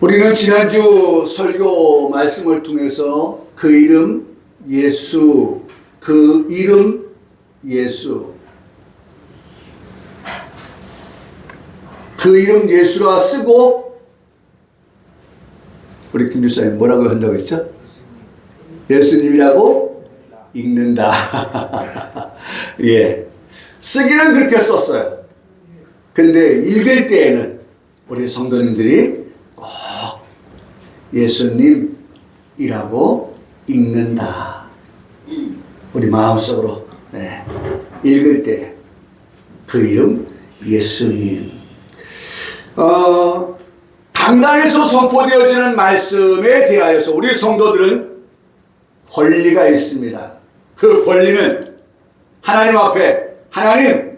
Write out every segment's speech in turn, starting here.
우리는 지난주 설교 말씀을 통해서 그 이름 예수, 그 이름 예수, 그 이름 예수라 쓰고, 우리 김 집사님 뭐라고 한다고 했죠? 예수님이라고 읽는다. 예. 쓰기는 그렇게 썼어요. 근데 읽을 때에는 우리 성도님들이 꼭 예수님이라고 읽는다. 우리 마음속으로, 네. 읽을 때 그 이름 예수님. 강단에서 선포되어지는 말씀에 대하여서 우리 성도들은 권리가 있습니다. 그 권리는 하나님 앞에, 하나님,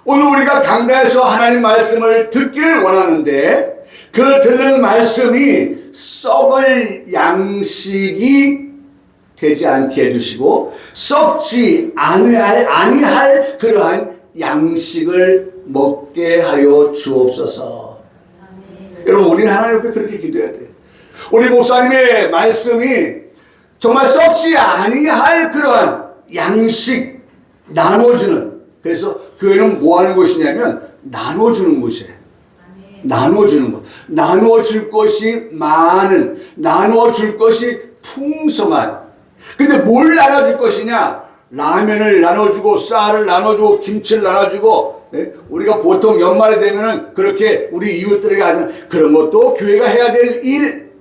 오늘 우리가 강단에서 하나님 말씀을 듣기를 원하는데 그 듣는 말씀이 썩을 양식이 되지 않게 해주시고 썩지 아니할 그러한 양식을 먹게 하여 주옵소서. 여러분, 우리는 하나님 앞에 그렇게 기도해야 돼요. 우리 목사님의 말씀이 정말 썩지 아니할 그러한 양식 나눠주는, 그래서 교회는 뭐 하는 곳이냐면 나눠주는 곳이에요. 나눠주는 것. 나눠줄 것이 많은, 나눠줄 것이 풍성한. 근데 뭘 나눠줄 것이냐? 라면을 나눠주고 쌀을 나눠주고 김치를 나눠주고, 네? 우리가 보통 연말에 되면은 그렇게 우리 이웃들에게 하는 그런 것도 교회가 해야 될 일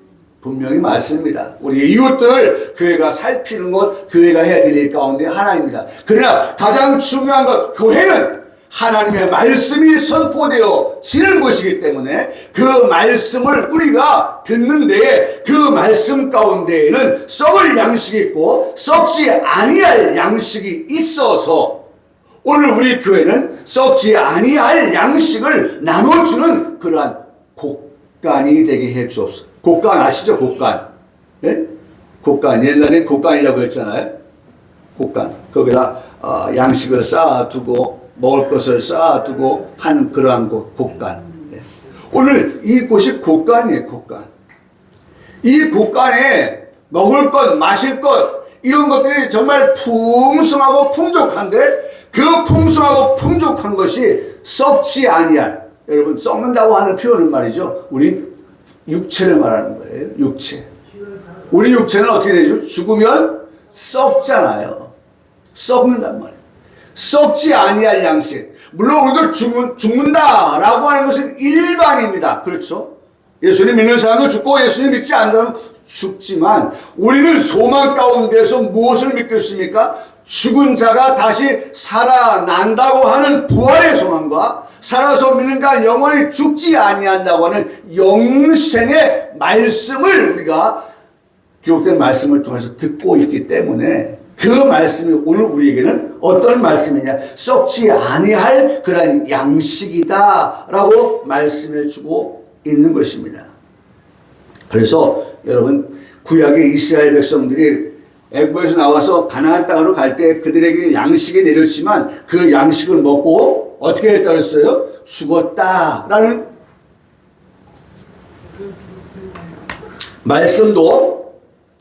분명히 맞습니다. 우리 이웃들을 교회가 살피는 것, 교회가 해야 될 일 가운데 하나입니다. 그러나 가장 중요한 것, 교회는 하나님의 말씀이 선포되어지는 것이기 때문에 그 말씀을 우리가 듣는 데에 그 말씀 가운데에는 썩을 양식이 있고 썩지 아니할 양식이 있어서 오늘 우리 교회는 썩지 아니할 양식을 나눠주는 그러한 곡간이 되게 해 주옵소서. 곡간 아시죠? 곡간. 예? 곡간. 옛날에 곡간이라고 했잖아요. 곡간. 거기다 양식을 쌓아두고 먹을 것을 쌓아두고 하는 그러한 곳, 곡간. 예. 오늘 이 곳이 곡간이에요, 곡간. 이 곡간에 먹을 것, 마실 것, 이런 것들이 정말 풍성하고 풍족한데 그 풍성하고 풍족한 것이 썩지 아니할, 여러분 썩는다고 하는 표현은 말이죠, 우리 육체를 말하는 거예요. 육체. 우리 육체는 어떻게 되죠? 죽으면 썩잖아요. 썩는단 말이에요. 썩지 아니할 양식. 물론 우리도 죽는다라고 하는 것은 일반입니다. 그렇죠? 예수님 믿는 사람도 죽고 예수님 믿지 않는 사람은 죽지만 우리는 소망 가운데서 무엇을 믿고 있습니까? 죽은 자가 다시 살아난다고 하는 부활의 소망과 살아서 믿는 자 영원히 죽지 아니한다고 하는 영생의 말씀을 우리가 기록된 말씀을 통해서 듣고 있기 때문에 그 말씀이 오늘 우리에게는 어떤 말씀이냐, 썩지 아니할 그런 양식이다 라고 말씀해 주고 있는 것입니다. 그래서 여러분, 구약의 이스라엘 백성들이 애굽에서 나와서 가나안 땅으로 갈 때 그들에게 양식이 내렸지만 그 양식을 먹고 어떻게 했다 그랬어요? 죽었다라는 말씀도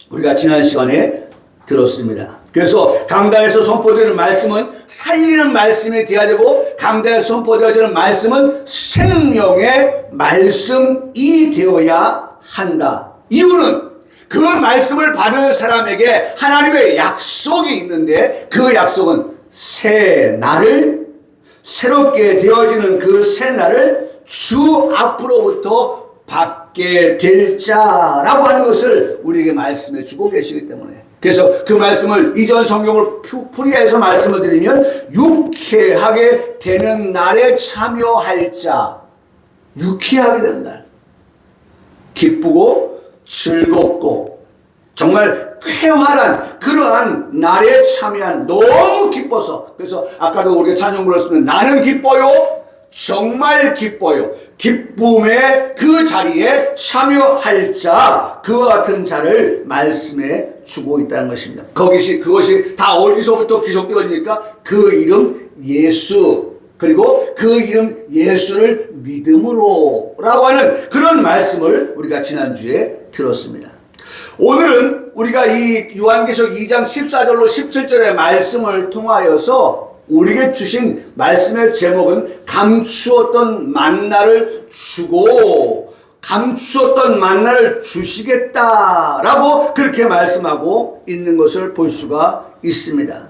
우리가 지난 시간에 들었습니다. 그래서 강단에서 선포되는 말씀은 살리는 말씀이 되어야 되고 강단에서 선포되어지는 말씀은 생명의 말씀이 되어야 한다. 이유는 그 말씀을 받은 사람에게 하나님의 약속이 있는데 그 약속은 새 날을, 새롭게 되어지는 그 새 날을 주 앞으로부터 받게 될 자라고 하는 것을 우리에게 말씀해 주고 계시기 때문에, 그래서 그 말씀을 이전 성경을 풀이해서 말씀을 드리면 유쾌하게 되는 날에 참여할 자, 유쾌하게 되는 날, 기쁘고 즐겁고 정말 쾌활한 그러한 날에 참여한, 너무 기뻐서, 그래서 아까도 우리가 찬양 불렀습니다. 나는 기뻐요, 정말 기뻐요. 기쁨의 그 자리에 참여할 자, 그와 같은 자를 말씀해 주고 있다는 것입니다. 그것이 다 어디서부터 기록되어집니까? 그 이름 예수, 그리고 그 이름 예수를 믿음으로 라고 하는 그런 말씀을 우리가 지난주에 들었습니다. 오늘은 우리가 이 요한계시록 2장 14절로 17절의 말씀을 통하여서 우리에게 주신 말씀의 제목은 감추었던 만나를 주고 감추었던 만나를 주시겠다라고 그렇게 말씀하고 있는 것을 볼 수가 있습니다.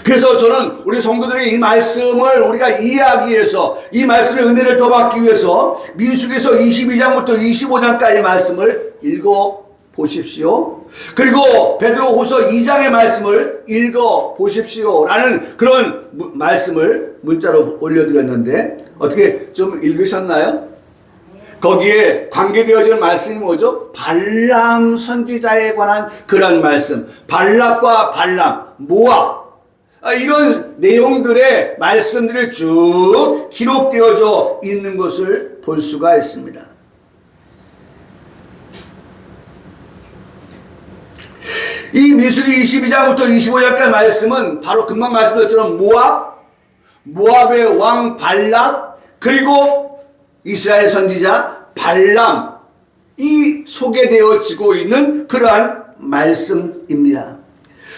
그래서 저는 우리 성도들이 이 말씀을 우리가 이해하기 위해서 이 말씀의 은혜를 더 받기 위해서 민수기서 22장부터 25장까지 말씀을 읽어 보십시오. 그리고 베드로후서 2장의 말씀을 읽어 보십시오 라는 그런 말씀을 문자로 올려드렸는데 어떻게 좀 읽으셨나요? 거기에 관계되어지는 말씀이 뭐죠? 발람 선지자에 관한 그런 말씀, 발락과 발람, 모압, 이런 내용들의 말씀들이 쭉 기록되어져 있는 것을 볼 수가 있습니다. 이 민수기 22장부터 25장까지 말씀은 바로 금방 말씀드렸던 모압의 왕 발락, 그리고 이스라엘 선지자 발람, 이 소개되어지고 있는 그러한 말씀입니다.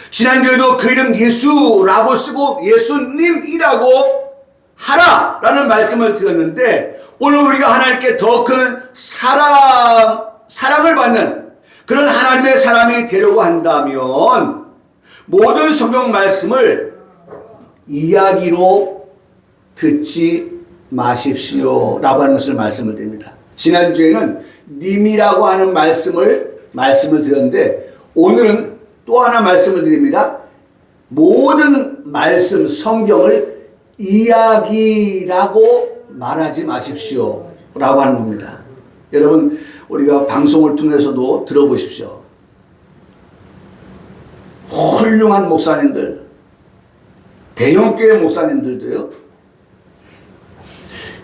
지난주에도 그 이름 예수라고 쓰고 예수님이라고 하라라는 말씀을 드렸는데 오늘 우리가 하나님께 더 큰 사랑을 받는 그런 하나님의 사람이 되려고 한다면 모든 성경 말씀을 이야기로 듣지 마십시오 라고 하는 것을 말씀을 드립니다. 지난주에는 님이라고 하는 말씀을 드렸는데 오늘은 또 하나 말씀을 드립니다. 모든 말씀 성경을 이야기라고 말하지 마십시오 라고 하는 겁니다. 여러분 우리가 방송을 통해서도 들어보십시오. 훌륭한 목사님들, 대형교회 목사님들도요,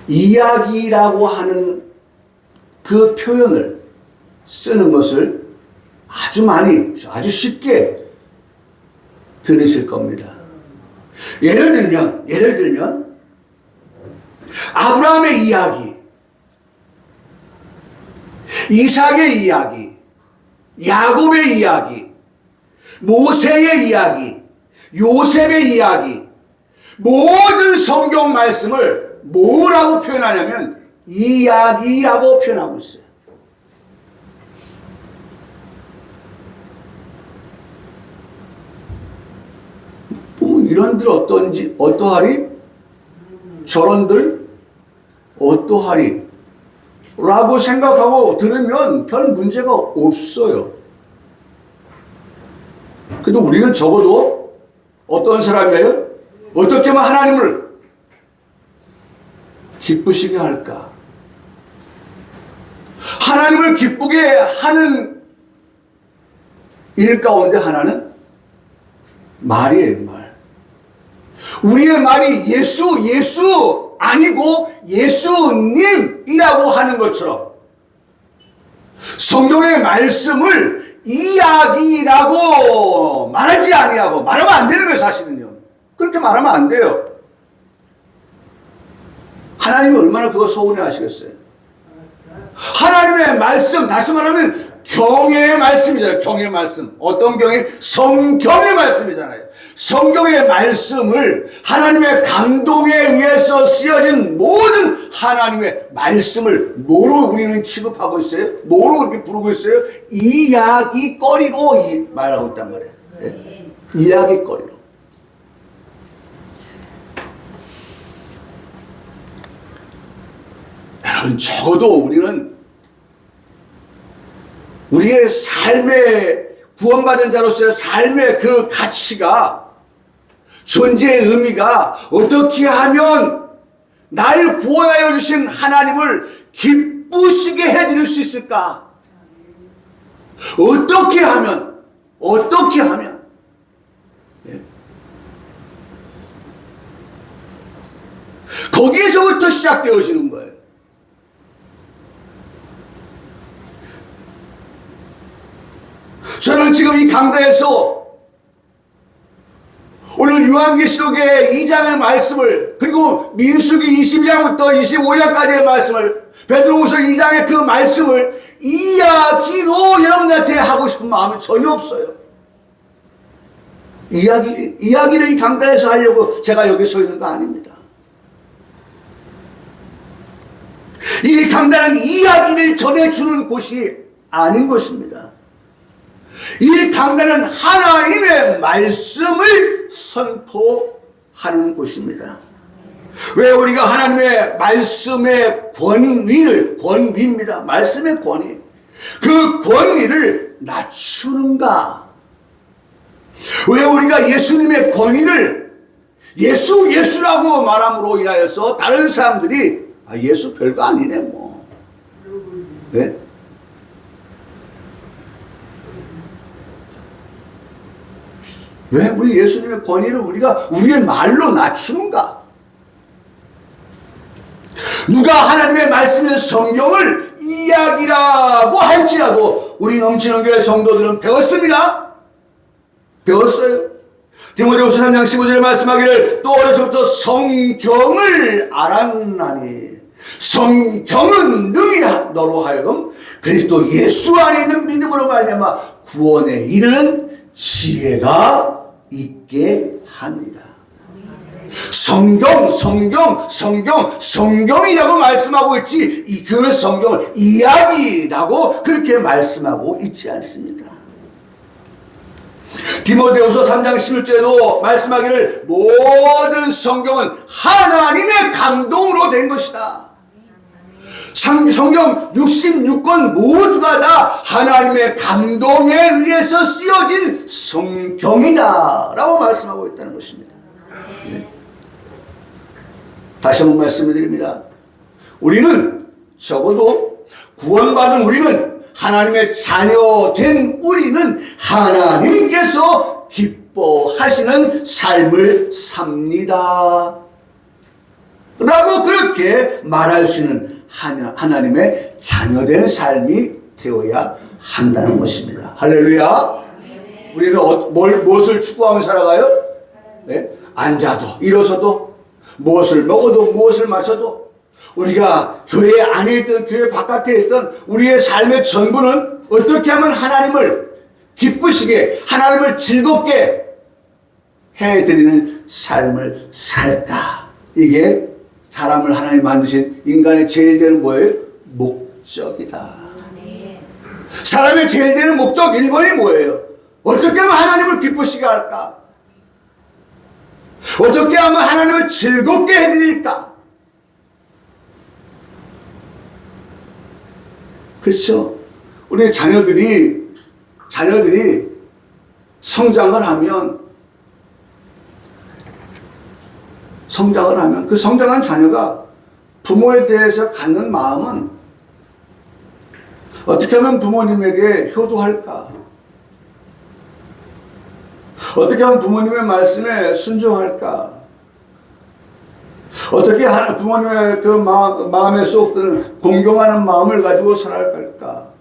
이야기라고 하는 그 표현을 쓰는 것을 아주 쉽게 들으실 겁니다. 예를 들면 아브라함의 이야기, 이삭의 이야기, 야곱의 이야기, 모세의 이야기, 요셉의 이야기, 모든 성경 말씀을 뭐라고 표현하냐면 이야기라고 표현하고 있어요. 이런들 어떠하리? 저런들 어떠하리? 라고 생각하고 들으면 별 문제가 없어요. 그래도 우리는 적어도 어떤 사람이에요? 어떻게 하면 하나님을 기쁘시게 할까? 하나님을 기쁘게 하는 일 가운데 하나는 말이에요, 말. 우리의 말이 예수 아니고 예수님이라고 하는 것처럼 성경의 말씀을 이야기라고 말하지 아니하고 말하면 안 되는 거예요, 사실은요. 그렇게 말하면 안 돼요. 하나님이 얼마나 그거 서운해 하시겠어요. 하나님의 말씀, 다시 말하면 경의 말씀이잖아요. 경의 말씀. 어떤 경의? 성경의 말씀이잖아요. 성경의 말씀을 하나님의 감동에 의해서 쓰여진 모든 하나님의 말씀을 뭐로 우리는 취급하고 있어요? 뭐로 이렇게 부르고 있어요? 이야기거리로 말하고 있단 말이에요. 네? 이야기거리로. 여러분, 적어도 우리는 우리의 삶의 구원받은 자로서의 삶의 그 가치가, 존재의 의미가 어떻게 하면 날 구원하여 주신 하나님을 기쁘시게 해드릴 수 있을까? 어떻게 하면 예. 거기에서부터 시작되어지는 거예요. 저는 지금 이 강단에서 오늘 요한계시록의 2장의 말씀을, 그리고 민수기 22장부터 25장까지의 말씀을, 베드로후서 2장의 그 말씀을 이야기로 여러분들한테 하고 싶은 마음은 전혀 없어요. 이야기를 이 강단에서 하려고 제가 여기 서 있는 거 아닙니다. 이 강단은 이야기를 전해주는 곳이 아닌 것입니다. 이 강단은 하나님의 말씀을 선포하는 곳입니다. 왜 우리가 하나님의 말씀의 권위입니다. 말씀의 권위. 그 권위를 낮추는가? 왜 우리가 예수님의 권위를 예수라고 말함으로 인하여서 다른 사람들이 예수 별거 아니네 뭐. 네? 왜 우리 예수님의 권위를 우리가 우리의 말로 낮추는가? 누가 하나님의 말씀의 성경을 이야기라고 할지라도 우리 넘치는 교회 성도들은 배웠습니다. 배웠어요. 디모데후서 3장 15절에 말씀하기를 또 어려서부터 성경을 알았나니 성경은 능히 너로 하여금 그리스도 예수 안에 있는 믿음으로 말미암아 구원에 이르는 지혜가 있게 하느니라. 성경이라고 말씀하고 있지 그 성경을 이야기라고 그렇게 말씀하고 있지 않습니다. 디모데후서 3장 16절에도 말씀하기를 모든 성경은 하나님의 감동으로 된 것이다. 성경 66권 모두가 다 하나님의 감동에 의해서 쓰여진 성경이다 라고 말씀하고 있다는 것입니다. 네. 다시 한번 말씀드립니다. 우리는 적어도 구원받은 우리는 하나님의 자녀된 우리는 하나님께서 기뻐하시는 삶을 삽니다 라고 그렇게 말할 수 있는 하나님의 자녀된 삶이 되어야 한다는 것입니다. 할렐루야. 우리는 무엇을 추구하며 살아가요? 네? 앉아도 일어서도 무엇을 먹어도 무엇을 마셔도 우리가 교회 안에 있던 교회 바깥에 있던 우리의 삶의 전부는 어떻게 하면 하나님을 기쁘시게 하나님을 즐겁게 해드리는 삶을 살까? 이게 사람을 하나님 만드신 인간의 제일 되는 뭐예요? 목적이다. 사람의 제일 되는 목적 1번이 뭐예요? 어떻게 하면 하나님을 기쁘시게 할까? 어떻게 하면 하나님을 즐겁게 해드릴까? 그렇죠? 우리 자녀들이 성장을 하면 그 성장한 자녀가 부모에 대해서 갖는 마음은 어떻게 하면 부모님에게 효도할까? 어떻게 하면 부모님의 말씀에 순종할까? 어떻게 부모님의 그 마음에 쏙 드는 공경하는 마음을 가지고 살아갈까?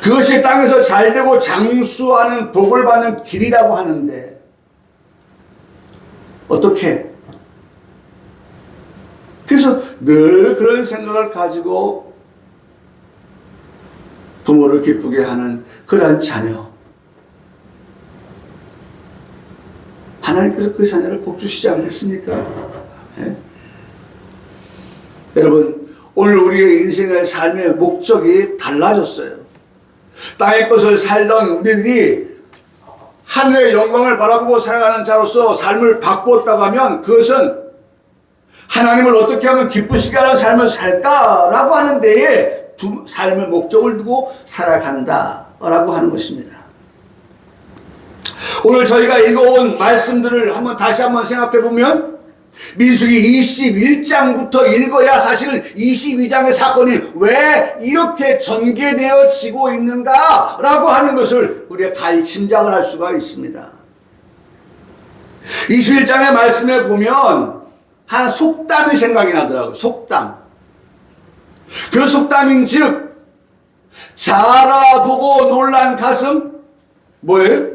그것이 땅에서 잘되고 장수하는 복을 받는 길이라고 하는데 어떻게? 그래서 늘 그런 생각을 가지고 부모를 기쁘게 하는 그러한 자녀, 하나님께서 그 자녀를 복 주시지 않겠습니까? 네? 여러분, 오늘 우리의 인생의 삶의 목적이 달라졌어요. 땅의 것을 살던 우리들이 하늘의 영광을 바라보고 살아가는 자로서 삶을 바꾸었다고 하면 그것은 하나님을 어떻게 하면 기쁘시게 하는 삶을 살까라고 하는 데에 삶의 목적을 두고 살아간다라고 하는 것입니다. 오늘 저희가 읽어온 말씀들을 다시 한번 생각해 보면 민수기 21장부터 읽어야 사실은 22장의 사건이 왜 이렇게 전개되어지고 있는가 라고 하는 것을 우리가 다 짐작을 할 수가 있습니다. 21장의 말씀에 보면 한 속담이 생각이 나더라고요. 속담. 그 속담인즉 자라보고 놀란 가슴 뭐예요?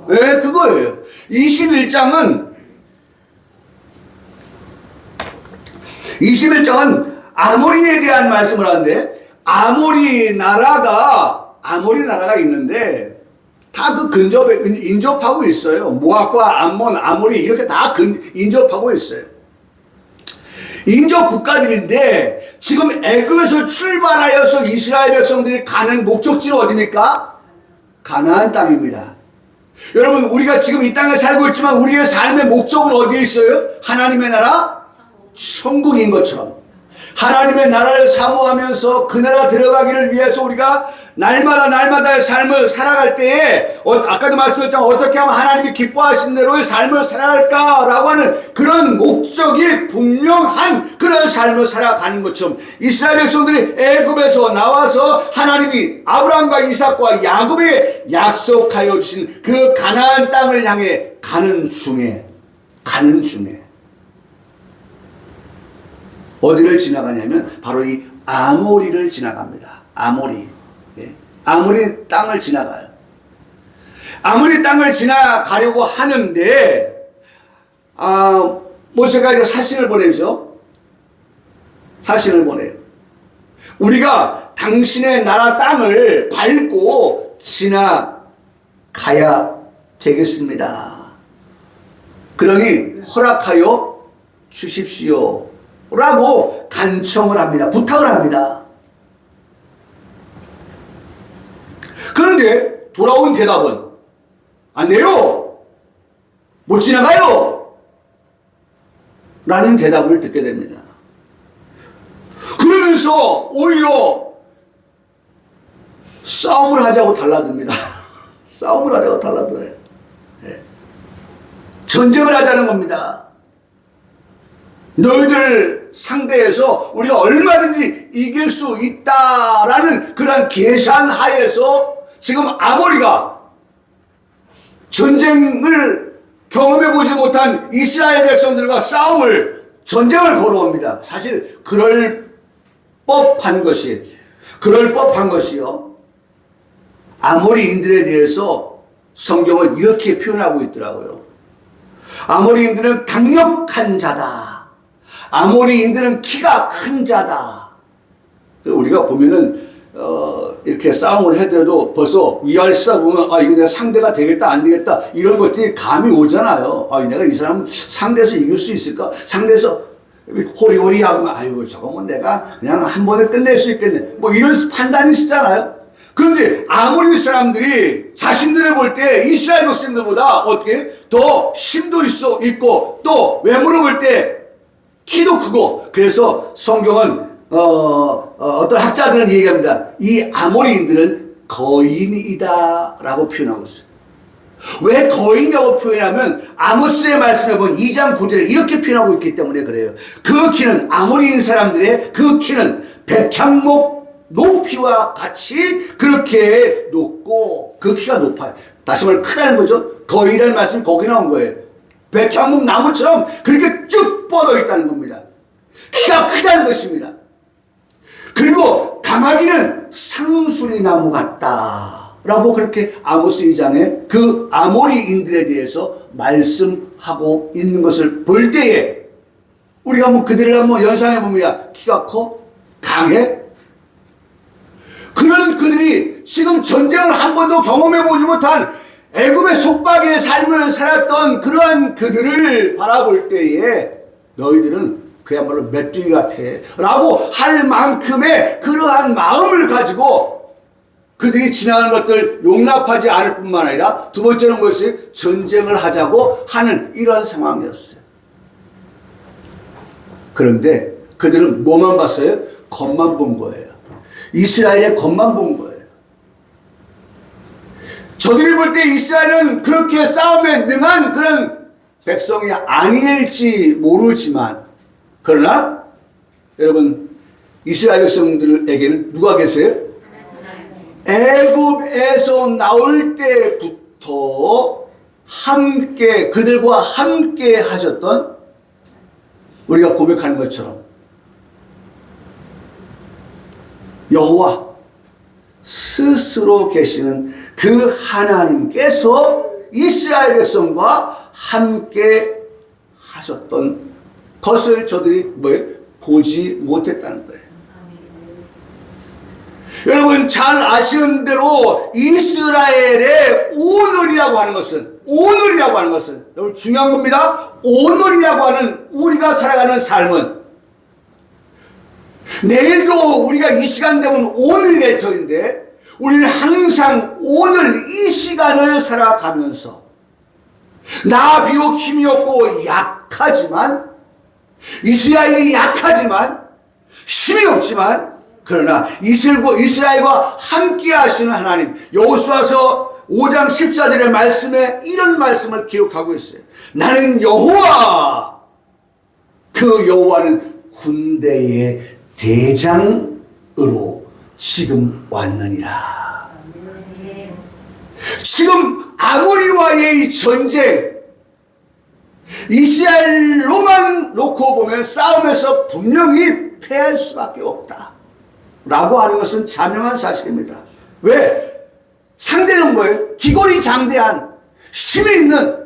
네, 그거예요. 21장은 아모리에 대한 말씀을 하는데, 아모리 나라가 있는데 다 그 근접에 인접하고 있어요. 모압과 암몬, 아모리 이렇게 다 인접하고 있어요. 인접 국가들인데 지금 애굽에서 출발하여서 이스라엘 백성들이 가는 목적지는 어디입니까? 가나안 땅입니다. 여러분, 우리가 지금 이 땅에 살고 있지만 우리의 삶의 목적은 어디에 있어요? 하나님의 나라? 천국인 것처럼 하나님의 나라를 사모하면서 그 나라 들어가기를 위해서 우리가 날마다의 삶을 살아갈 때에 아까도 말씀드렸지만 어떻게 하면 하나님이 기뻐하신 대로의 삶을 살아갈까라고 하는 그런 목적이 분명한 그런 삶을 살아가는 것처럼 이스라엘 백성들이 애굽에서 나와서 하나님이 아브라함과 이삭과 야곱에게 약속하여 주신 그 가나안 땅을 향해 가는 중에 어디를 지나가냐면 바로 이 아모리를 지나갑니다. 아모리 땅을 지나가요. 아모리 땅을 지나가려고 하는데 모세가 이제 사신을 보내죠. 사신을 보내요. 우리가 당신의 나라 땅을 밟고 지나가야 되겠습니다. 그러니 허락하여 주십시오 라고 간청을 합니다. 부탁을 합니다. 그런데 돌아온 대답은 안 돼요. 못 지나가요. 라는 대답을 듣게 됩니다. 그러면서 오히려 싸움을 하자고 달라듭니다. 싸움을 하자고 달라들어요. 네. 전쟁을 하자는 겁니다. 너희들 상대해서 우리가 얼마든지 이길 수 있다라는 그런 계산 하에서 지금 아모리가 전쟁을 경험해보지 못한 이스라엘 백성들과 전쟁을 걸어옵니다. 사실 그럴 법한 것이요. 아모리인들에 대해서 성경은 이렇게 표현하고 있더라고요. 아모리인들은 강력한 자다. 아모리인들은 키가 큰 자다. 우리가 보면은 이렇게 싸움을 해도 벌써 위아래 쓰다 보면 이거 내가 상대가 되겠다 안 되겠다 이런 것들이 감이 오잖아요. 내가 이 사람 상대에서 이길 수 있을까? 상대에서 호리호리 하면 아이고 저거 뭐 내가 그냥 한 번에 끝낼 수 있겠네. 뭐 이런 판단이 있잖아요. 그런데 아모리 사람들이 자신들을 볼 때 이스라엘 백성들보다 어떻게 더 힘도 있고 또 외모를 볼 때 키도 크고 그래서 성경은 어떤 학자들은 얘기합니다. 이 아모리인들은 거인이다 라고 표현하고 있어요. 왜 거인이라고 표현하면 아모스의 말씀에 보면 2장 9절에 이렇게 표현하고 있기 때문에 그래요. 그 키는 아모리인 사람들의 그 키는 백향목 높이와 같이 그렇게 높고 그 키가 높아요. 다시 말해 크다는 거죠. 거인이라는 말씀이 거기 나온 거예요. 백향목 나무처럼 그렇게 쭉 뻗어 있다는 겁니다. 키가 크다는 것입니다. 그리고 가마귀는 상수리 나무 같다 라고 그렇게 아모스 2장에 그 아모리인들에 대해서 말씀하고 있는 것을 볼 때에 우리가 한번 그들을 한번 연상해 보면 키가 커? 강해? 그런 그들이 지금 전쟁을 한 번도 경험해 보지 못한 애굽의 속박의 삶을 살았던 그러한 그들을 바라볼 때에 너희들은 그야말로 메뚜기 같아 라고 할 만큼의 그러한 마음을 가지고 그들이 지나가는 것들 용납하지 않을 뿐만 아니라 두 번째는 무엇이 전쟁을 하자고 하는 이러한 상황이었어요. 그런데 그들은 뭐만 봤어요? 겉만 본 거예요. 이스라엘의 겉만 본 거예요. 저들이 볼 때 이스라엘은 그렇게 싸움에 능한 그런 백성이 아닐지 모르지만 그러나 여러분 이스라엘 백성들에게는 누가 계세요? 애굽에서 나올 때부터 함께 그들과 함께 하셨던 우리가 고백하는 것처럼 여호와 스스로 계시는 그 하나님께서 이스라엘 백성과 함께 하셨던 것을 저들이 보지 못했다는 거예요. 여러분 잘 아시는 대로 이스라엘의 오늘이라고 하는 것은 여러분 중요한 겁니다. 오늘이라고 하는 우리가 살아가는 삶은 내일도 우리가 이 시간 되면 오늘이 될 터인데 우리는 항상 오늘 이 시간을 살아가면서 나 비록 힘이 없고 약하지만 이스라엘이 약하지만 힘이 없지만 그러나 이스라엘과 함께 하시는 하나님 여호수아서 5장 14절의 말씀에 이런 말씀을 기록하고 있어요. 나는 여호와 그 여호와는 군대의 대장으로 지금 왔느니라. 지금 아모리와의 이 전쟁 이스라엘로만 놓고 보면 싸움에서 분명히 패할 수밖에 없다 라고 하는 것은 자명한 사실입니다. 왜? 상대는 뭐예요? 기골이 장대한 힘이 있는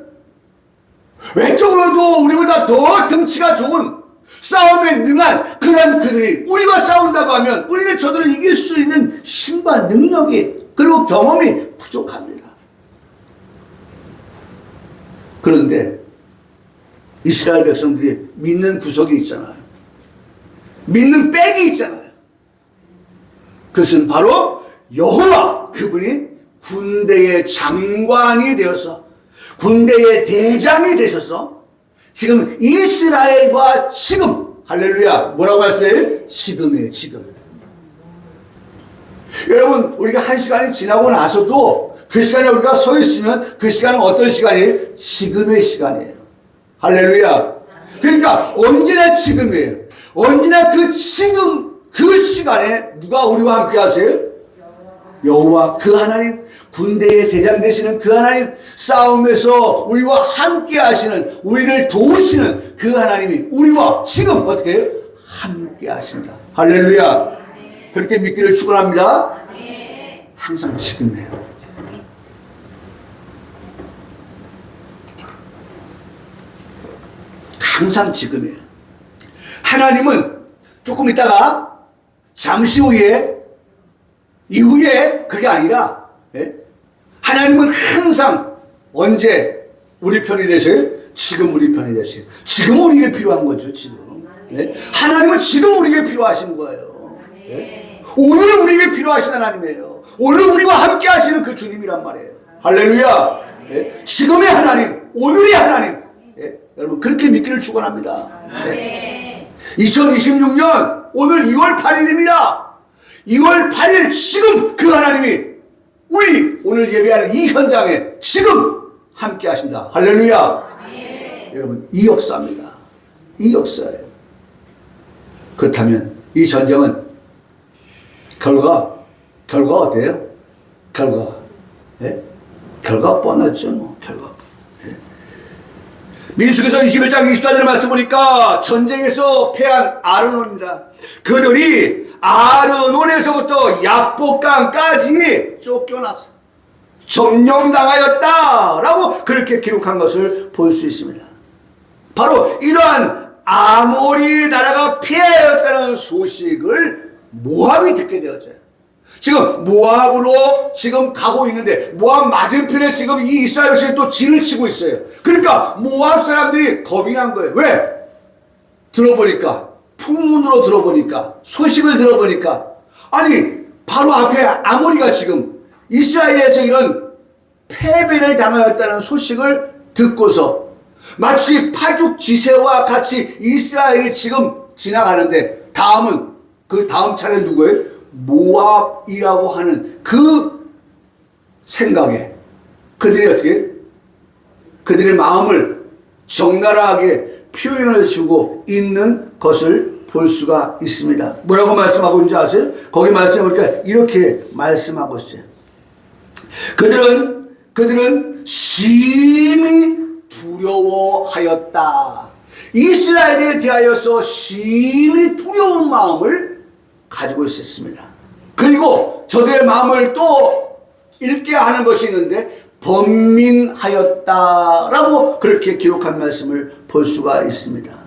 외적으로도 우리보다 더 등치가 좋은 싸움에 능한 그런 그들이 우리가 싸운다고 하면 우리는 저들을 이길 수 있는 힘과 능력이 그리고 경험이 부족합니다. 그런데 이스라엘 백성들이 믿는 구석이 있잖아요. 믿는 백이 있잖아요. 그것은 바로 여호와 그분이 군대의 장관이 되어서 군대의 대장이 되셔서 지금 이스라엘과 지금 할렐루야 뭐라고 말씀해요? 지금이에요. 지금. 여러분 우리가 한 시간이 지나고 나서도 그 시간에 우리가 서 있으면 그 시간은 어떤 시간이에요? 지금의 시간이에요. 할렐루야. 그러니까 언제나 지금이에요. 언제나 그 지금 그 시간에 누가 우리와 함께 하세요? 여호와 그 하나님 군대의 대장 되시는 그 하나님 싸움에서 우리와 함께 하시는 우리를 도우시는 그 하나님이 우리와 지금 어떻게 해요? 함께 하신다. 할렐루야. 그렇게 믿기를 축원합니다. 항상 지금이에요. 항상 지금이에요. 하나님은 조금 있다가 잠시 후에 이후에 그게 아니라 하나님은 항상 언제 우리 편이 되세요? 지금 우리 편이 되세요. 지금 우리에게 필요한 거죠. 지금 하나님은 지금 우리에게 필요하신 거예요. 오늘 우리에게 필요하신 하나님이에요. 오늘 우리와 함께 하시는 그 주님이란 말이에요. 할렐루야. 지금의 하나님, 오늘의 하나님. 여러분 그렇게 믿기를 축원합니다. 2026년 오늘 2월 8일입니다. 2월 8일 지금 그 하나님이 우리 오늘 예배하는 이 현장에 지금 함께 하신다. 할렐루야. 여러분 이 역사입니다. 이 역사예요. 그렇다면 이 전쟁은 결과가 어때요? 결과 뻔하죠. 뭐 결과. 민수기서 21장 24절의 말씀 보니까 전쟁에서 패한 아르논입니다. 그들이 아르논에서부터 야복강까지 쫓겨나서 점령당하였다 라고 그렇게 기록한 것을 볼 수 있습니다. 바로 이러한 아모리 나라가 패하였다는 소식을 모압이 듣게 되었어요. 지금 모압으로 지금 가고 있는데 모압 맞은편에 지금 이 이스라엘 백성이 또 진을 치고 있어요. 그러니까 모압 사람들이 겁이 난 거예요. 왜? 들어보니까 풍문으로 들어보니까 소식을 들어보니까 아니 바로 앞에 아모리가 지금 이스라엘에서 이런 패배를 당하였다는 소식을 듣고서 마치 파죽지세와 같이 이스라엘이 지금 지나가는데 그 다음 차례는 누구예요? 모압이라고 하는 그 생각에 그들이 어떻게 그들의 마음을 적나라하게 표현해 주고 있는 것을 볼 수가 있습니다. 뭐라고 말씀하고 있는지 아세요? 거기 말씀해 보니까 이렇게 말씀하고 있어요. 그들은 심히 두려워하였다. 이스라엘에 대하여서 심히 두려운 마음을 가지고 있었습니다. 그리고 저들의 마음을 또 읽게 하는 것이 있는데 번민하였다라고 그렇게 기록한 말씀을 볼 수가 있습니다.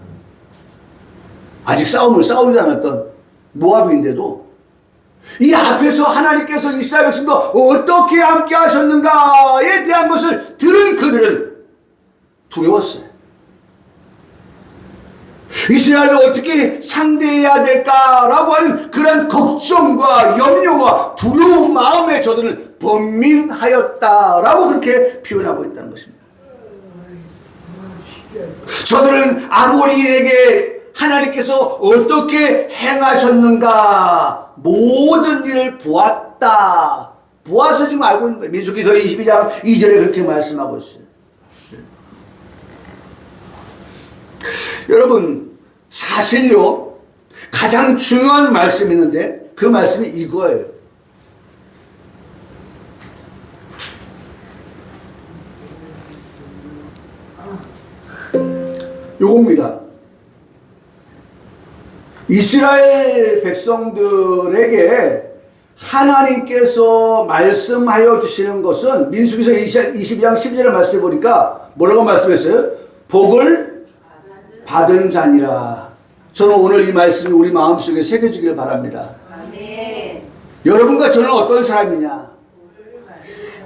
아직 싸우지 않았던 모압인데도 이 앞에서 하나님께서 이스라엘 백성도 어떻게 함께 하셨는가에 대한 것을 들은 그들은 두려웠어요. 이스라엘을 어떻게 상대해야 될까라고 하는 그런 걱정과 염려와 두려운 마음에 저들은 번민하였다라고 그렇게 표현하고 있다는 것입니다. 저들은 아모리에게 하나님께서 어떻게 행하셨는가 모든 일을 보았다. 보아서 지금 알고 있는 거예요. 민수기서 22장 2절에 그렇게 말씀하고 있어요. 여러분, 사실요, 가장 중요한 말씀이 있는데 그 말씀이 이거예요. 요겁니다. 이스라엘 백성들에게 하나님께서 말씀하여 주시는 것은 민수기서 22장 10절을 말씀해 보니까 뭐라고 말씀했어요? 복을 받은 자니라. 저는 오늘 이 말씀이 우리 마음속에 새겨지길 바랍니다. 아멘. 여러분과 저는 어떤 사람이냐?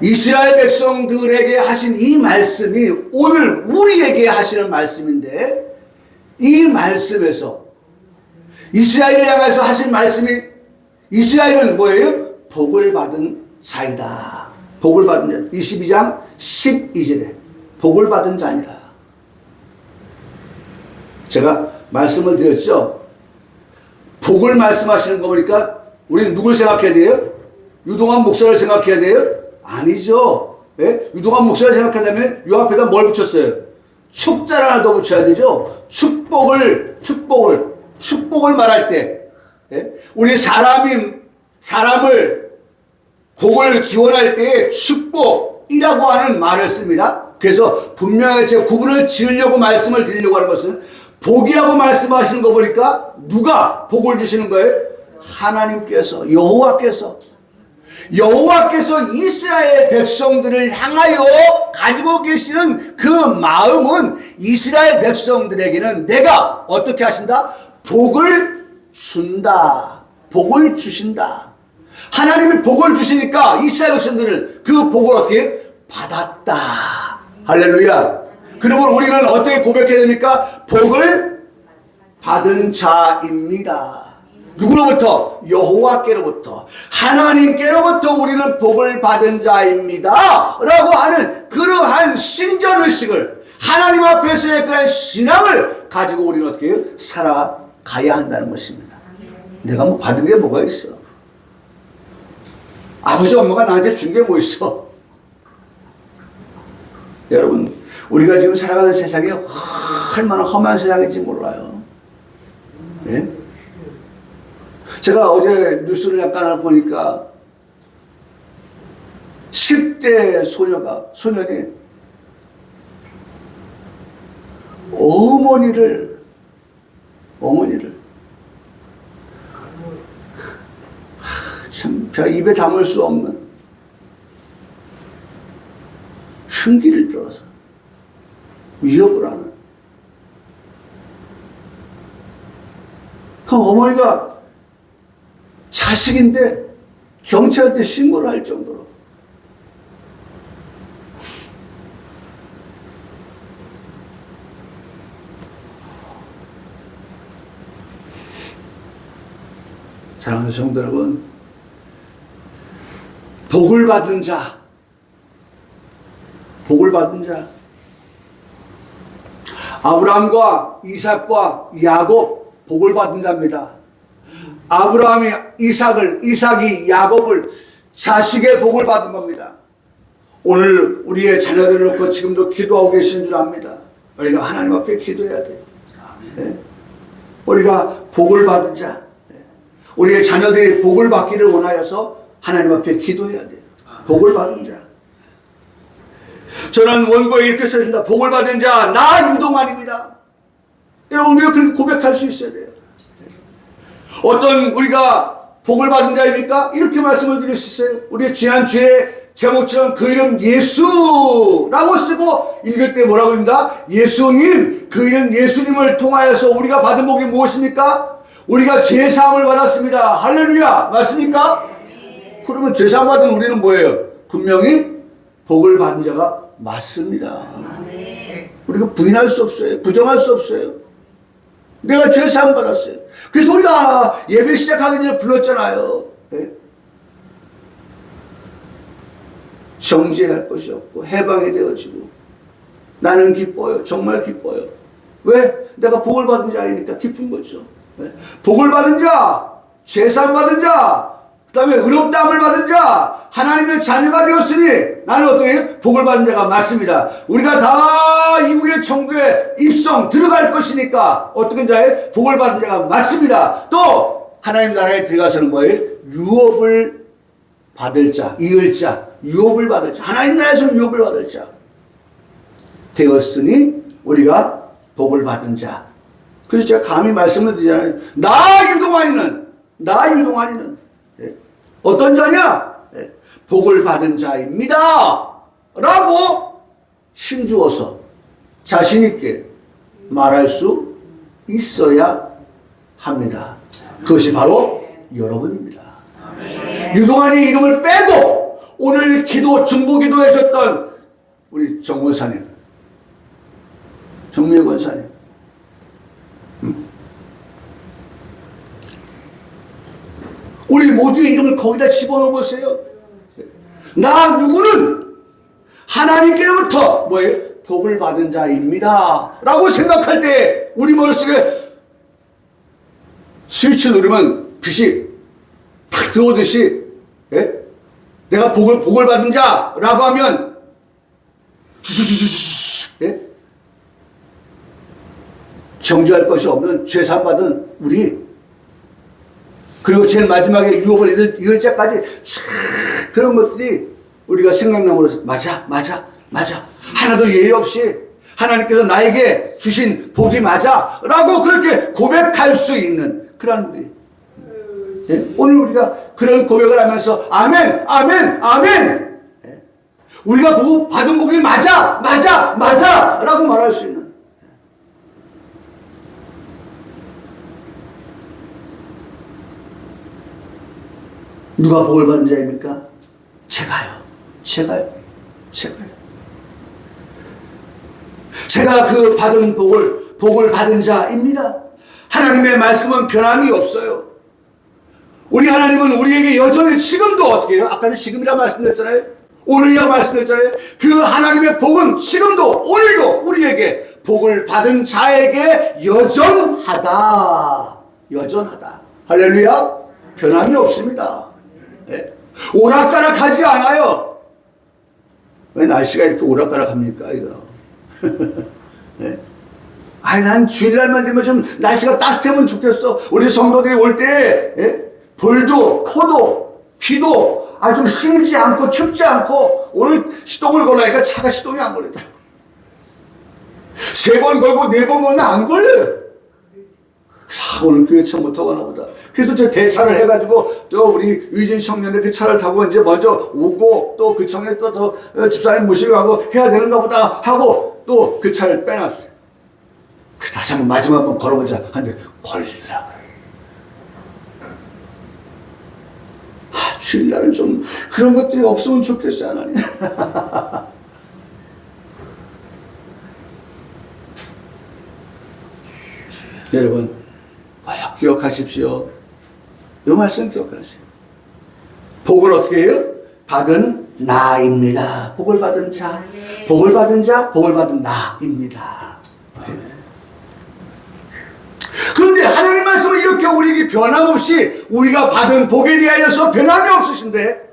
이스라엘 백성들에게 하신 이 말씀이 오늘 우리에게 하시는 말씀인데, 이 말씀에서 이스라엘을 향해서 하신 말씀이, 이스라엘은 뭐예요? 복을 받은 자이다. 복을 받은 자. 22장 12절에 복을 받은 자니라. 제가 말씀을 드렸죠. 복을 말씀하시는 거 보니까 우리는 누굴 생각해야 돼요? 유동환 목사를 생각해야 돼요? 아니죠. 예? 유동환 목사를 생각한다면 요 앞에다 뭘 붙였어요? 축자를 하나 더 붙여야 되죠. 축복을 말할 때, 예? 우리 사람을 복을 기원할 때에 축복이라고 하는 말을 씁니다. 그래서 분명하게 제가 구분을 지으려고 말씀을 드리려고 하는 것은, 복이라고 말씀하시는 거 보니까 누가 복을 주시는 거예요? 하나님께서, 여호와께서 이스라엘 백성들을 향하여 가지고 계시는 그 마음은 이스라엘 백성들에게는 내가 어떻게 하신다? 복을 준다. 복을 주신다. 하나님이 복을 주시니까 이스라엘 백성들은 그 복을 어떻게 받았다. 할렐루야. 그러면 우리는 어떻게 고백해야 됩니까? 복을 받은 자입니다. 누구로부터? 여호와께로부터, 하나님께로부터 우리는 복을 받은 자입니다 라고 하는 그러한 신전의식을, 하나님 앞에서의 그런 신앙을 가지고 우리는 어떻게 해요? 살아가야 한다는 것입니다. 내가 뭐 받은 게 뭐가 있어? 아버지 엄마가 나한테 준 게 뭐 있어? 여러분, 우리가 지금 살아가는 세상이 얼마나 험한 세상인지 몰라요. 예? 제가 어제 뉴스를 약간 보니까 10대 소년이 어머니를 참 제가 입에 담을 수 없는 흉기를 들어서 위협을 하는, 그 어머니가 자식인데 경찰한테 신고를 할 정도로. 사랑하는 성도 여러분, 복을 받은 자, 아브라함과 이삭과 야곱 복을 받은 자입니다. 아브라함이 이삭이 야곱을 자식의 복을 받은 겁니다. 오늘 우리의 자녀들을 놓고 지금도 기도하고 계신 줄 압니다. 우리가 하나님 앞에 기도해야 돼요. 네? 우리가 복을 받은 자, 우리의 자녀들이 복을 받기를 원하여서 하나님 앞에 기도해야 돼요. 복을 받은 자. 저는 원고에 이렇게 써있습니다. 복을 받은 자, 나 유동환입니다. 여러분, 우리가 그렇게 고백할 수 있어야 돼요. 어떤 우리가 복을 받은 자입니까? 이렇게 말씀을 드릴 수 있어요. 우리 지난주에 제목처럼 그 이름 예수라고 쓰고 읽을 때 뭐라고 합니다? 예수님, 그 이름 예수님을 통하여서 우리가 받은 복이 무엇입니까? 우리가 죄사함을 받았습니다. 할렐루야. 맞습니까? 그러면 죄사함 받은 우리는 뭐예요? 분명히 복을 받은 자가 맞습니다. 우리가 부인할 수 없어요. 부정할 수 없어요. 내가 죄사함 받았어요. 그래서 우리가 예배 시작하기 전에 불렀잖아요. 네? 정죄할 것이 없고 해방이 되어지고 나는 기뻐요. 정말 기뻐요. 왜? 내가 복을 받은 자이니까 기쁜 거죠. 네? 복을 받은 자, 죄사함 받은 자, 그 다음에 의롭다함을 받은 자, 하나님의 자녀가 되었으니 나는 어떻게 복을 받은 자가 맞습니다. 우리가 다 이후에 천국에 입성 들어갈 것이니까 어떻게 자에 복을 받은 자가 맞습니다. 또 하나님 나라에 들어가서는 뭐예요? 유업을 받을 자, 이을 자, 유업을 받을 자, 하나님 나라에서 유업을 받을 자 되었으니 우리가 복을 받은 자. 그래서 제가 감히 말씀을 드리잖아요. 나 유동환이는 어떤 자냐? 복을 받은 자입니다. 라고 힘주어서 자신있게 말할 수 있어야 합니다. 그것이 바로 여러분입니다. 유동환이 이름을 빼고 오늘 기도, 중보기도 하셨던 우리 정 권사님, 정미애 권사님, 우리 모두의 이름을 거기다 집어넣어 보세요. 나 누구는 하나님께로부터 뭐예요? 복을 받은 자입니다. 라고 생각할 때 우리 머릿속에 스위치 누르면 빛이 탁 들어오듯이, 예? 내가 복을 받은 자라고 하면 예? 정죄할 것이 없는 죄사함 받은 우리, 그리고 제일 마지막에 유업을 이을 자까지 그런 것들이 우리가 생각나므로 맞아 하나도 예의 없이 하나님께서 나에게 주신 복이 맞아 라고 그렇게 고백할 수 있는 그런 우리, 예? 오늘 우리가 그런 고백을 하면서 아멘 예? 우리가 받은 복이 맞아 라고 말할 수 있는, 누가 복을 받은 자입니까? 제가요. 제가 그 받은 복을 받은 자입니다. 하나님의 말씀은 변함이 없어요. 우리 하나님은 우리에게 여전히 지금도 어떻게 해요? 아까는 지금이라 말씀드렸잖아요. 오늘이라 말씀드렸잖아요. 그 하나님의 복은 지금도 오늘도 우리에게 복을 받은 자에게 여전하다. 할렐루야. 변함이 없습니다. 네. 오락가락하지 않아요. 왜 날씨가 이렇게 오락가락합니까 이거? 네. 난 주일날만 되면 좀 날씨가 따뜻하면 좋겠어. 우리 성도들이 올 때, 예? 불도 코도 비도 좀 심지 않고 춥지 않고, 오늘 시동을 걸으니까 차가 시동이 안 걸린다. 3번 걸고 4번 걸면 안 걸려요. 오늘 교회 차 못 타고 가나 보다. 그래서 저 대차를 해가지고 또 우리 의진 청년들 그 차를 타고 이제 먼저 오고, 또 그 청년 또 더 집사님 모시고 가고 해야 되는가 보다 하고 또 그 차를 빼놨어요. 다시 한번 마지막 한번 걸어보자 하는데 걸리더라고요. 주일날은 좀 그런 것들이 없으면 좋겠어요, 하나님. 여러분, 기억하십시오. 이 말씀 기억하세요. 복을 어떻게 해요? 받은 나입니다. 복을 받은 자, 복을 받은 자, 복을 받은 나입니다. 그런데 하나님 말씀은 이렇게 우리에게 변함없이 우리가 받은 복에 대하여서 변함이 없으신데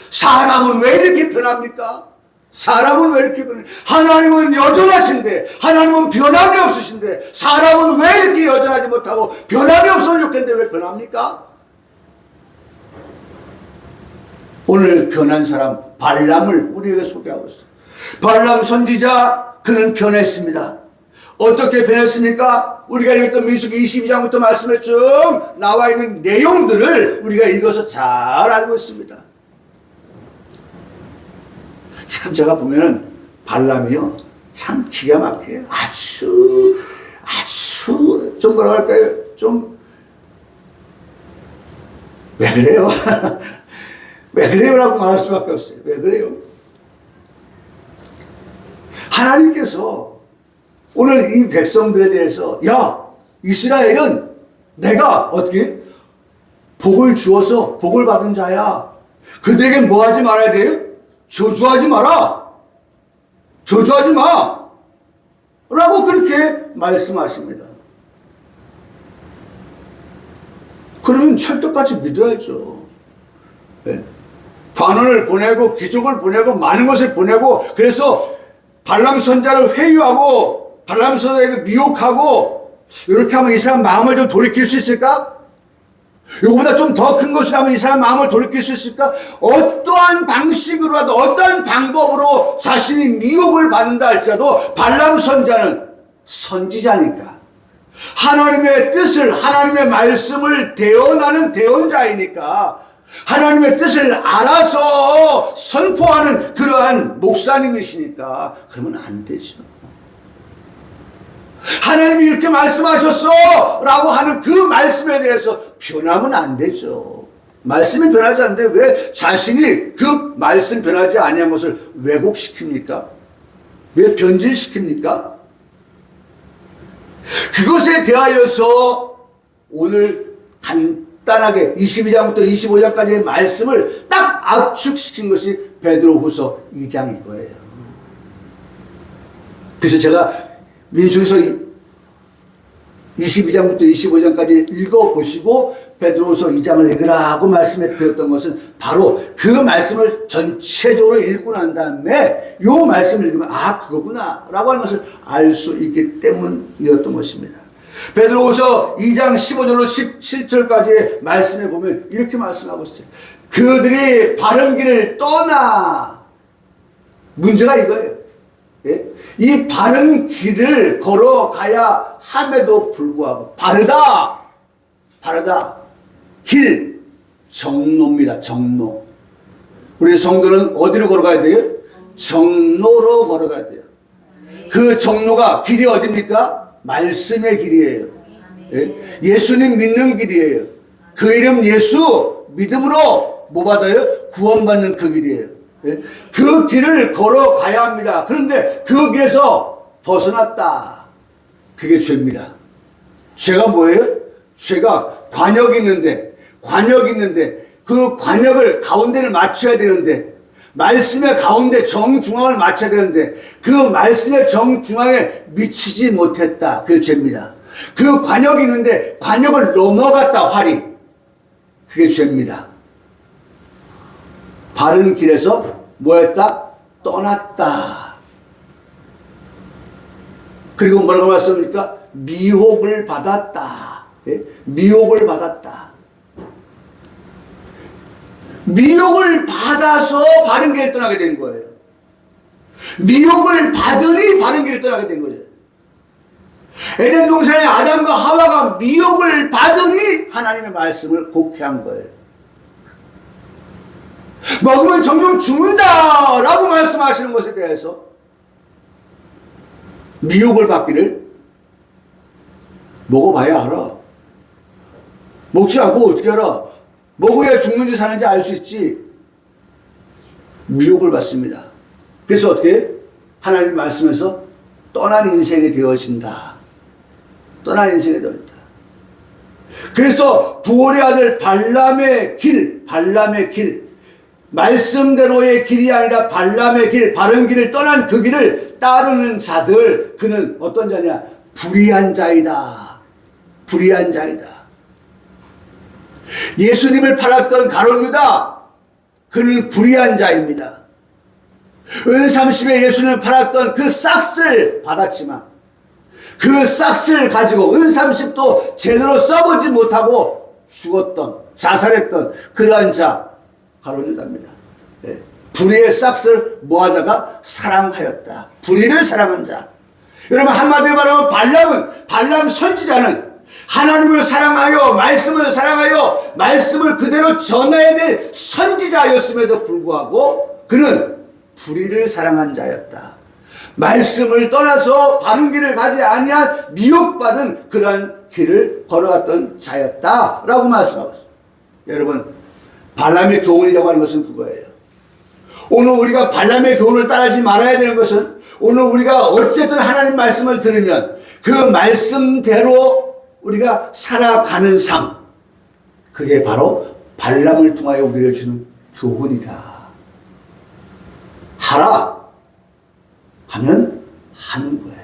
사람은 왜 이렇게 변합니까? 사람은 왜 이렇게 변해? 하나님은 여전하신데, 하나님은 변함이 없으신데, 사람은 왜 이렇게 여전하지 못하고 변함이 없으면 좋겠는데 왜 변합니까? 오늘 변한 사람 발람을 우리에게 소개하고 있어요. 발람 선지자, 그는 변했습니다. 어떻게 변했습니까? 우리가 읽었던 민수기 22장부터 말씀에 쭉 나와 있는 내용들을 우리가 읽어서 잘 알고 있습니다. 참 제가 보면은 발람이요 참 기가 막혀요. 아주 좀 뭐라 할까요? 좀 왜 그래요? 왜 그래요? 라고 말할 수밖에 없어요. 왜 그래요? 하나님께서 오늘 이 백성들에 대해서 야 이스라엘은 내가 어떻게 복을 주어서 복을 받은 자야. 그들에게 뭐 하지 말아야 돼요? 저주하지 마라. 저주하지 마. 라고 그렇게 말씀하십니다. 그러면 철떡같이 믿어야죠. 네? 관원을 보내고 귀족을 보내고 많은 것을 보내고 그래서 발람 선자를 회유하고 발람 선자에게 미혹하고 이렇게 하면 이 사람 마음을 좀 돌이킬 수 있을까? 이거보다 좀 더 큰 것을 하면 이 사람 마음을 돌이킬 수 있을까? 어떠한 방식으로라도 어떠한 방법으로 자신이 미혹을 받는다 할지라도 발람 선자는 선지자니까 하나님의 뜻을 하나님의 말씀을 대언하는 대언자이니까 하나님의 뜻을 알아서 선포하는 그러한 목사님이시니까 그러면 안 되죠. 하나님이 이렇게 말씀하셨어 라고 하는 그 말씀에 대해서 변하면 안 되죠. 말씀이 변하지 않는데 왜 자신이 그 말씀 변하지 아니한 것을 왜곡시킵니까? 왜 변질시킵니까? 그것에 대하여서 오늘 간단하게 22장부터 25장까지의 말씀을 딱 압축시킨 것이 베드로후서 2장일 거예요. 그래서 제가 민수기서 22장부터 25장까지 읽어보시고 베드로후서 2장을 읽으라고 말씀해 드렸던 것은 바로 그 말씀을 전체적으로 읽고 난 다음에 이 말씀을 읽으면 아 그거구나 라고 하는 것을 알 수 있기 때문이었던 것입니다. 베드로후서 2장 15절로 17절까지의 말씀에 보면 이렇게 말씀하고 있어요. 그들이 바른 길을 떠나 문제가 이거예요. 예? 이 바른 길을 걸어가야 함에도 불구하고 바르다 길 정로입니다. 정로. 우리 성도는 어디로 걸어가야 돼요? 정로로 걸어가야 돼요. 그 정로가 길이 어디입니까? 말씀의 길이에요. 예? 예수님 믿는 길이에요. 그 이름 예수 믿음으로 뭐 받아요? 구원받는 그 길이에요. 예? 그 길을 걸어가야 합니다. 그런데 그 길에서 벗어났다. 그게 죄입니다. 죄가 뭐예요? 죄가 관역이 있는데 그 관역을 가운데를 맞춰야 되는데 말씀의 가운데 정중앙을 맞춰야 되는데 그 말씀의 정중앙에 미치지 못했다. 그게 죄입니다. 그 관역이 있는데 관역을 넘어갔다. 활이. 그게 죄입니다. 바른 길에서 뭐했다? 떠났다. 그리고 뭐라고 말씀합니까? 미혹을 받았다. 예? 미혹을 받았다. 미혹을 받아서 바른 길을 떠나게 된 거예요. 미혹을 받으니 바른 길을 떠나게 된 거죠. 에덴 동산의 아담과 하와가 미혹을 받으니 하나님의 말씀을 곡해한 거예요. 먹으면 점점 죽는다 라고 말씀하시는 것에 대해서 미혹을 받기를 먹어봐야 알아. 먹지 않고 어떻게 알아? 먹어야 죽는지 사는지 알 수 있지. 미혹을 받습니다. 그래서 어떻게? 하나님 말씀에서 떠난 인생이 되어진다. 떠난 인생이 되어진다. 그래서 부올의 아들 발람의 길, 말씀대로의 길이 아니라 발람의 길, 바른 길을 떠난 그 길을 따르는 자들, 그는 어떤 자냐? 불의한 자이다. 불의한 자이다. 예수님을 팔았던 가룟 유다, 그는 불의한 자입니다. 은30에 예수님을 팔았던 그 싹스를 받았지만 그 싹스를 가지고 은30도 제대로 써보지 못하고 죽었던, 자살했던 그러한 자 가룟 유다입니다. 네. 불의의 싹스를 뭐하다가 사랑하였다. 불의를 사랑한 자. 여러분 한마디로 말하면 발람 선지자는 하나님을 사랑하여 말씀을 그대로 전해야 될 선지자였음에도 불구하고 그는 불의를 사랑한 자였다. 말씀을 떠나서 바른 길을 가지 아니한 미혹받은 그러한 길을 걸어갔던 자였다라고 말씀하고 있습니다. 여러분, 발람의 교훈이라고 하는 것은 그거예요. 오늘 우리가 발람의 교훈을 따르지 말아야 되는 것은, 오늘 우리가 어쨌든 하나님 말씀을 들으면 그 말씀대로 우리가 살아가는 삶, 그게 바로 발람을 통하여 우리에게 주는 교훈이다. 하라 하면 하는 거예요.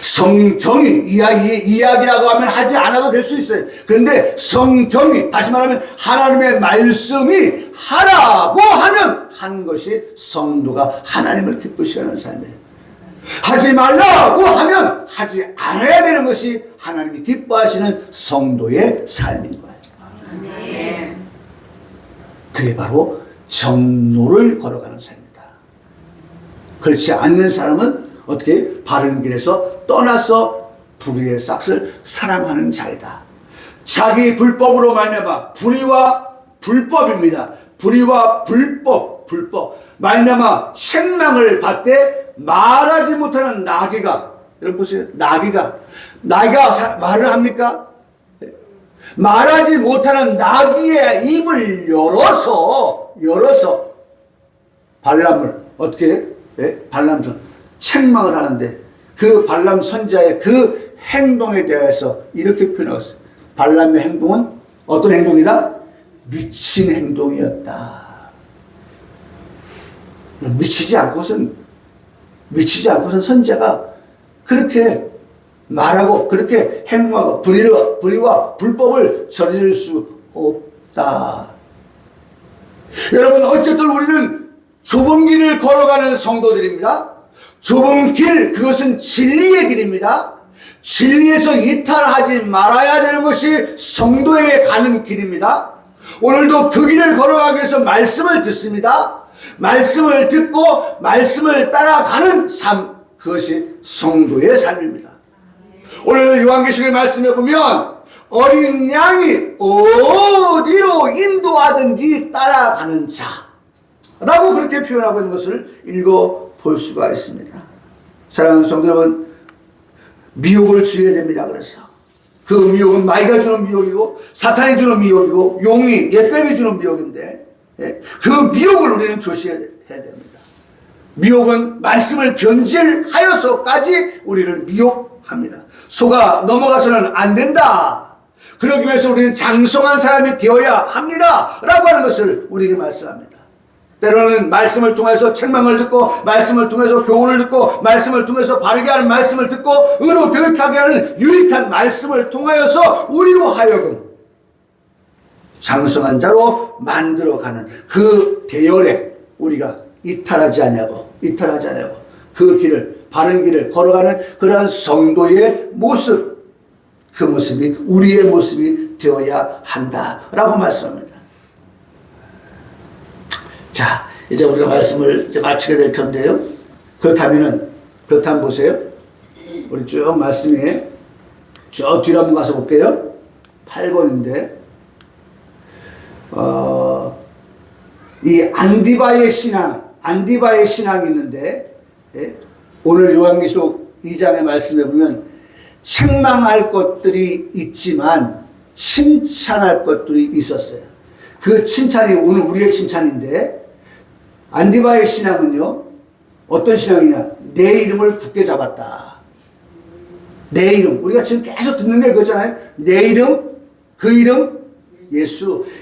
성경이 이야기라고 하면 하지 않아도 될 수 있어요. 그런데 성경이, 다시 말하면 하나님의 말씀이 하라고 하면 하는 것이 성도가 하나님을 기쁘시게 하는 삶이에요. 하지 말라고 하면 하지 않아야 되는 것이 하나님이 기뻐하시는 성도의 삶인 거예요. 그게 바로 정로를 걸어가는 삶입니다. 그렇지 않는 사람은 어떻게 바른 길에서 떠나서 불의의 싹을 사랑하는 자이다. 자기 불법으로 말미암아, 불의와 불법입니다. 불의와 불법 말미암아 책망을 받되 말하지 못하는 나귀가, 여러분 보세요. 나귀가 말을 합니까? 말하지 못하는 나귀의 입을 열어서 발람을 어떻게 발람전 책망을 하는데, 그 발람 선지자의 그 행동에 대해서 이렇게 표현하고 있어요. 발람의 행동은 어떤 행동이다? 미친 행동이었다. 미치지 않고선 선지자가 그렇게 말하고 그렇게 행동하고 불의와 불법을 저지를 수 없다. 여러분, 어쨌든 우리는 좁은 길을 걸어가는 성도들입니다. 좁은 길, 그것은 진리의 길입니다. 진리에서 이탈하지 말아야 되는 것이 성도에게 가는 길입니다. 오늘도 그 길을 걸어가기 위해서 말씀을 듣습니다. 말씀을 듣고 말씀을 따라가는 삶, 그것이 성도의 삶입니다. 오늘 요한계시록 말씀에 보면 어린 양이 어디로 인도하든지 따라가는 자라고 그렇게 표현하고 있는 것을 읽어볼 수가 있습니다. 사랑하는 성도 여러분, 미혹을 주의해야 됩니다. 그래서 그 미혹은 마귀가 주는 미혹이고 사탄이 주는 미혹이고 용이, 옛뱀이 주는 미혹인데, 그 미혹을 우리는 조심해야 됩니다. 미혹은 말씀을 변질하여서까지 우리를 미혹합니다. 속아 넘어가서는 안 된다. 그러기 위해서 우리는 장성한 사람이 되어야 합니다. 라고 하는 것을 우리에게 말씀합니다. 때로는 말씀을 통해서 책망을 듣고, 말씀을 통해서 교훈을 듣고, 말씀을 통해서 바르게 하는 말씀을 듣고, 의로 교육하게 하는 유익한 말씀을 통하여서 우리로 하여금 장성한 자로 만들어가는 그 대열에 우리가 이탈하지 않냐고 그 길을, 바른 길을 걸어가는 그러한 성도의 모습, 그 모습이 우리의 모습이 되어야 한다라고 말씀합니다. 자, 이제 우리가 말씀을 이제 마치게 될 텐데요. 그렇다면 보세요. 우리 쭉 말씀이 쭉 뒤로 한번 가서 볼게요. 8번인데, 이 안디바의 신앙이 있는데, 오늘 요한계시록 2장의 말씀에 보면 책망할 것들이 있지만 칭찬할 것들이 있었어요. 그 칭찬이 오늘 우리의 칭찬인데, 안디바의 신앙은요, 어떤 신앙이냐? 내 이름을 굳게 잡았다. 내 이름, 우리가 지금 계속 듣는 게 그거잖아요. 내 이름, 그 이름,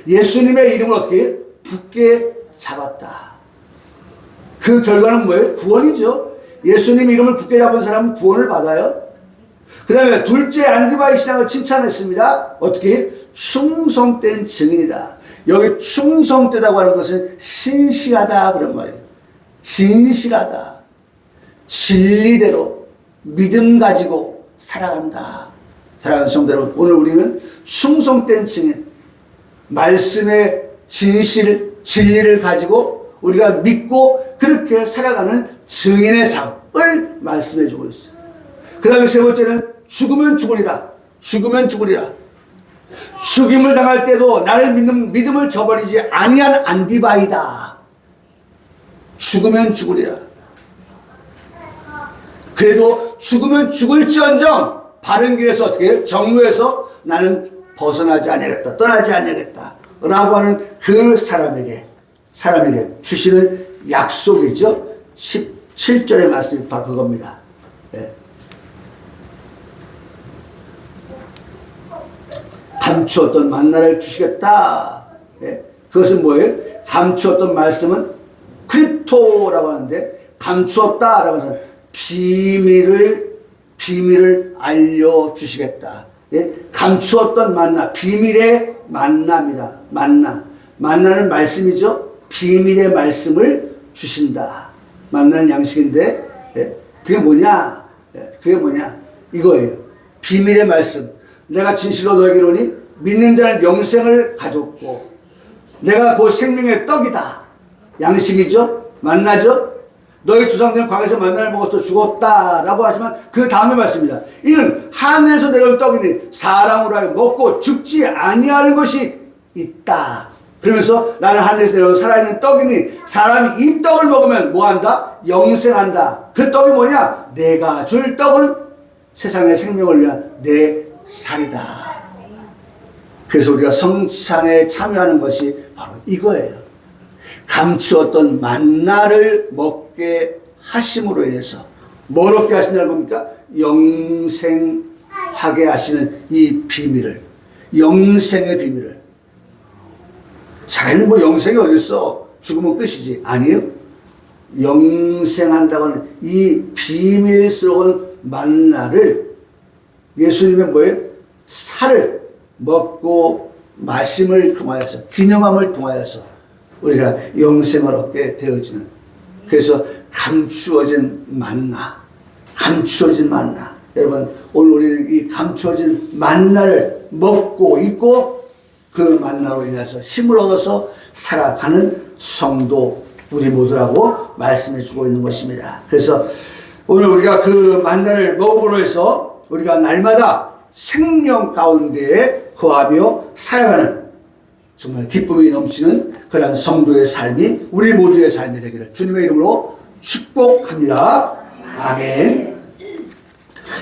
예수님의 이름을 어떻게 굳게 잡았다. 그 결과는 뭐예요? 구원이죠. 예수님 이름을 굳게 잡은 사람은 구원을 받아요. 그 다음에 둘째, 안디바의 신앙을 칭찬했습니다. 어떻게? 충성된 증인이다. 여기 충성되다고 하는 것은 신실하다 그런 말이에요. 진실하다. 진리대로 믿음 가지고 살아간다. 사랑하는 성도 여러분, 오늘 우리는 충성된 증인, 말씀의 진리를 가지고 우리가 믿고 그렇게 살아가는 증인의 삶을 말씀해 주고 있어요. 그 다음에 세 번째는 죽으면 죽으리라. 죽임을 당할 때도 나를 믿음을 저버리지 아니한 안디바이다. 죽으면 죽으리라. 그래도 죽으면 죽을지언정 바른 길에서 어떻게 해요? 정로에서 나는 벗어나지 아니하겠다, 떠나지 아니하겠다 라고 하는 그 사람에게 주시는 약속이죠. 17절의 말씀이 바로 그겁니다. 예. 감추었던 만나를 주시겠다. 예. 그것은 뭐예요? 감추었던 말씀은 크립토라고 하는데, 감추었다라고 해서 비밀을 알려주시겠다. 예? 감추었던 만나, 비밀의 만나입니다. 만나는 말씀이죠. 비밀의 말씀을 주신다. 만나는 양식인데, 예? 그게 뭐냐? 예? 그게 뭐냐? 이거예요. 비밀의 말씀. 내가 진실로 너에게 이르노니 믿는 자는 영생을 가졌고, 내가 그 생명의 떡이다. 양식이죠. 만나죠. 너희 조상들은 광야에서 만나를 먹어서 죽었다라고 하지만 그 다음에 말씀입니다. 이는 하늘에서 내려온 떡이니 사람으로 하여 먹고 죽지 아니하는 것이 있다. 그러면서 나는 하늘에서 내려온 살아있는 떡이니 사람이 이 떡을 먹으면 뭐한다? 영생한다. 그 떡이 뭐냐? 내가 줄 떡은 세상의 생명을 위한 내 살이다. 그래서 우리가 성찬에 참여하는 것이 바로 이거예요. 감추었던 만나를 먹게 하심으로 인해서 뭘 얻게 하신다는 겁니까? 영생하게 하시는 이 비밀을, 영생의 비밀을. 자기는 뭐 영생이 어딨어? 죽으면 끝이지. 아니에요. 영생한다고 하는 이 비밀스러운 만나를 예수님의 뭐예요? 살을 먹고 마심을 통하여서, 기념함을 통하여서 우리가 영생을 얻게 되어지는, 그래서 감추어진 만나. 여러분, 오늘 우리는 이 감추어진 만나를 먹고 있고 그 만나로 인해서 힘을 얻어서 살아가는 성도 우리 모두라고 말씀해 주고 있는 것입니다. 그래서 오늘 우리가 그 만나를 먹음으로 해서 우리가 날마다 생명 가운데에 거하며 살아가는 정말 기쁨이 넘치는 그런 성도의 삶이 우리 모두의 삶이 되기를 주님의 이름으로 축복합니다. 아멘.